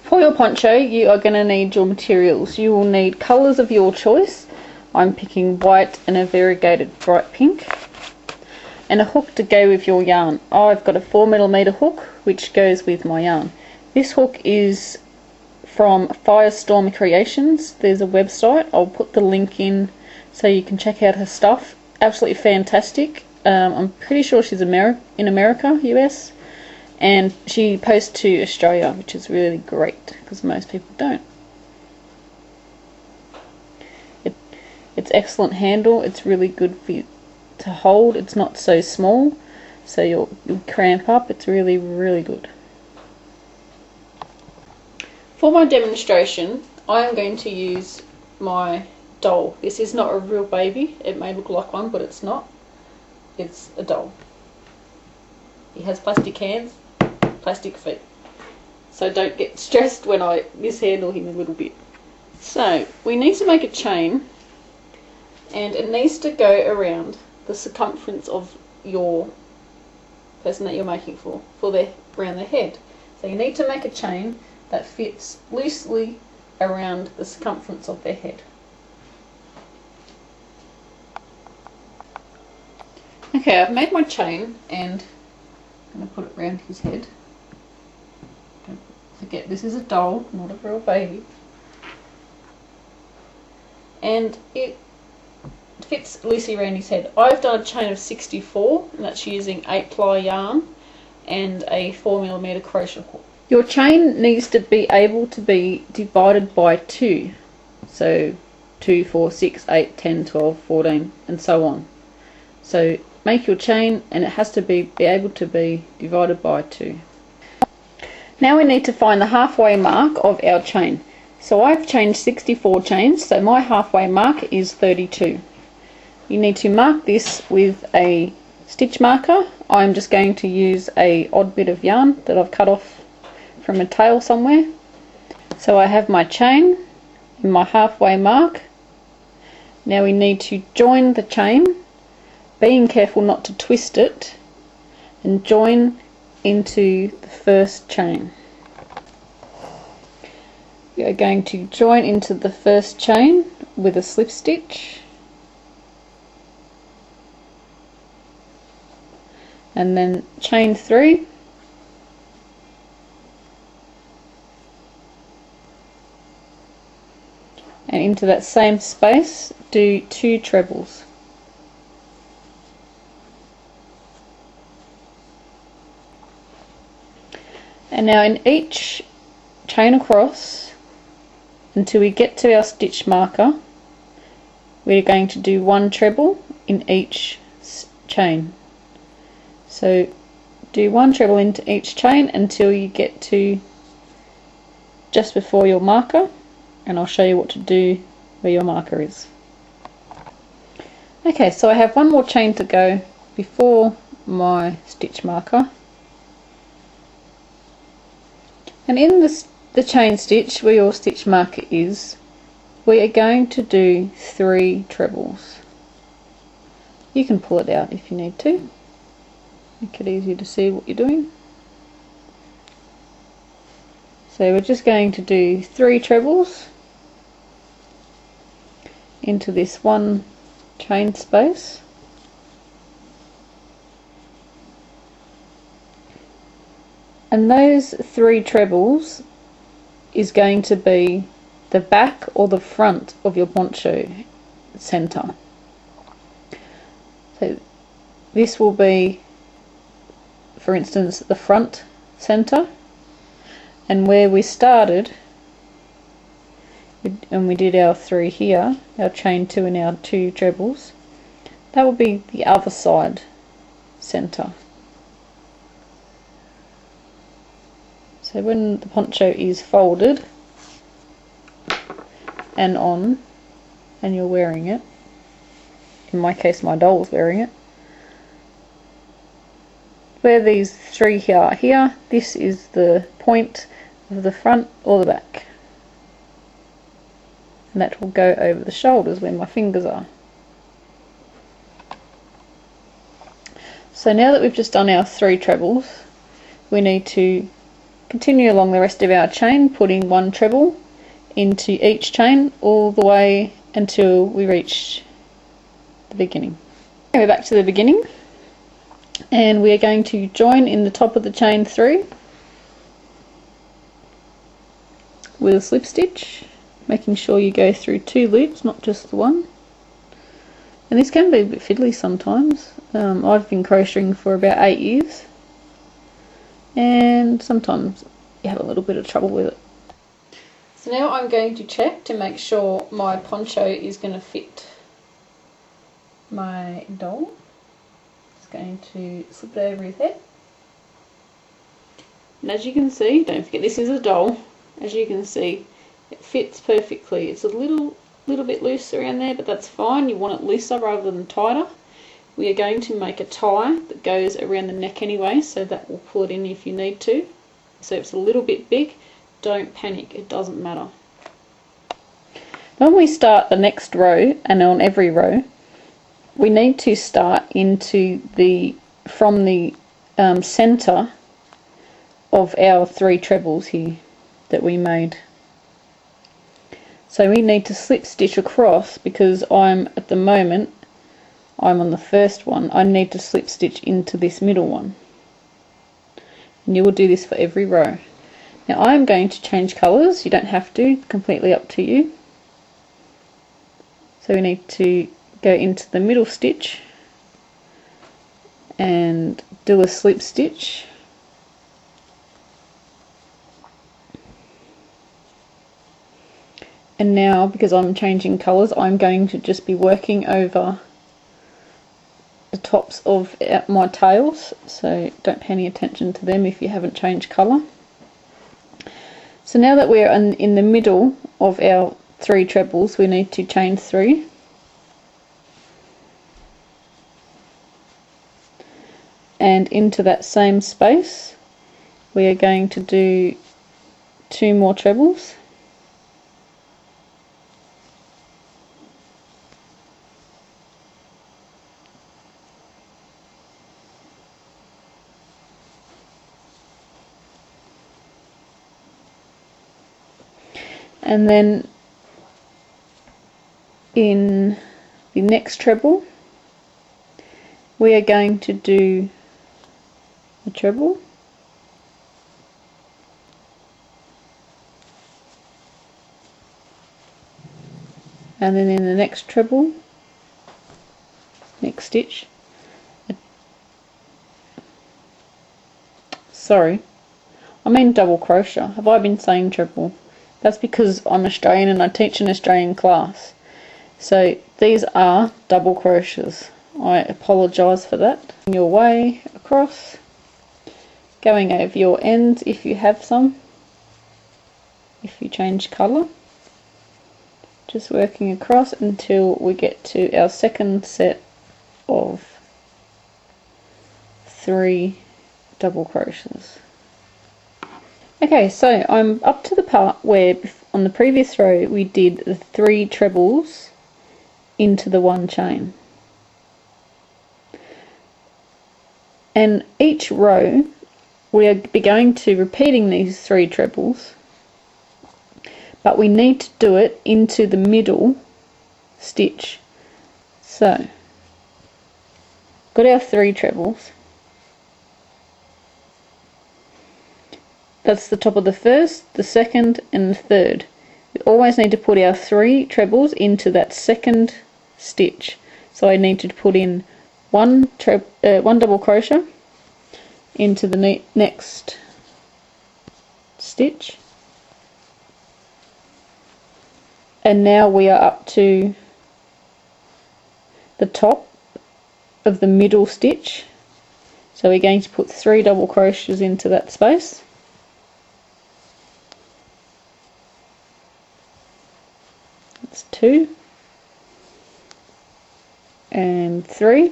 For your poncho, you are going to need your materials. You will need colours of your choice. I'm picking white and a variegated bright pink. And a hook to go with your yarn. I've got a 4mm hook which goes with my yarn. This hook is from Firestorm Creations. There's a website. I'll put the link in so you can check out her stuff. Absolutely fantastic. I'm pretty sure she's in America, US. And she posts to Australia, which is really great because most people don't. It's excellent handle. It's really good for you to hold. It's not so small, so you'll cramp up. It's really, really good. For my demonstration, I am going to use my doll. This is not a real baby. It may look like one, but it's not. It's a doll. He has plastic hands, plastic feet. So don't get stressed when I mishandle him a little bit. So we need to make a chain, and it needs to go around the circumference of your person that you're making for around their head. So you need to make a chain that fits loosely around the circumference of their head. Okay, I've made my chain and I'm going to put it around his head. Don't forget, this is a doll, not a real baby. And it fits loosely around his head. I've done a chain of 64, and that's using 8-ply yarn and a 4mm crochet hook. Your chain needs to be able to be divided by 2. So 2, 4, 6, 8, 10, 12, 14 and so on. So make your chain and it has to be able to be divided by 2. Now we need to find the halfway mark of our chain. So I've chained 64 chains, so my halfway mark is 32. You need to mark this with a stitch marker. I'm just going to use a odd bit of yarn that I've cut off from a tail somewhere. So I have my chain and my halfway mark. Now we need to join the chain, being careful not to twist it, and join into the first chain. We are going to join into the first chain with a slip stitch, and then chain 3, and into that same space do 2 trebles. And now in each chain across until we get to our stitch marker, we're going to do 1 treble in each chain. So do 1 treble into each chain until you get to just before your marker, and I'll show you what to do where your marker is. Okay, so I have 1 more chain to go before my stitch marker. And in the chain stitch where your stitch marker is, we are going to do 3 trebles. You can pull it out if you need to. Make it easier to see what you're doing. So we're just going to do 3 trebles into this 1 chain space. And those 3 trebles is going to be the back or the front of your poncho center. So this will be, for instance, the front center, and where we started and we did our 3 here, our chain 2 and our 2 trebles, that will be the other side center. So when the poncho is folded and on, and you're wearing it, in my case my doll's wearing it, where these 3 are here, this is the point of the front or the back. And that will go over the shoulders where my fingers are. So now that we've just done our 3 trebles, we need to continue along the rest of our chain, putting 1 treble into each chain all the way until we reach the beginning. Okay, we're back to the beginning, and we are going to join in the top of the chain through with a slip stitch, making sure you go through 2 loops, not just the one. And this can be a bit fiddly sometimes. I've been crocheting for about 8 years, and sometimes you have a little bit of trouble with it. So now I'm going to check to make sure my poncho is going to fit my doll. Just going to slip it over his head. And as you can see, don't forget this is a doll, as you can see it fits perfectly. It's a little bit loose around there, but that's fine. You want it looser rather than tighter. We are going to make a tie that goes around the neck anyway, so that will pull it in if you need to. So if it's a little bit big, don't panic, it doesn't matter. When we start the next row, and on every row, we need to start from the centre of our 3 trebles here that we made. So we need to slip stitch across, because at the moment I'm on the first one. I need to slip stitch into this middle one, and you will do this for every row. Now I'm going to change colours. You don't have to, completely up to you. So we need to go into the middle stitch and do a slip stitch. And now, because I'm changing colours, I'm going to just be working over the tops of my tails, so don't pay any attention to them if you haven't changed colour. So now that we're in the middle of our 3 trebles, we need to chain 3. And into that same space, we are going to do 2 more trebles. And then in the next treble, we are going to do a treble, and then in the next treble, next stitch, sorry, I mean double crochet. Have I been saying treble? That's because I'm Australian and I teach an Australian class. So these are double crochets. I apologise for that. Your way across, going over your ends if you have some, if you change colour. Just working across until we get to our second set of 3 double crochets. Okay, so I'm up to the part where on the previous row we did the 3 trebles into the 1 chain. And each row we are going to repeating these 3 trebles, but we need to do it into the middle stitch. So, got our 3 trebles. That's the top of the first, the second and the third. We always need to put our 3 trebles into that second stitch. So I need to put in one double crochet into the next stitch. And now we are up to the top of the middle stitch. So we're going to put 3 double crochets into that space. That's 2 and 3.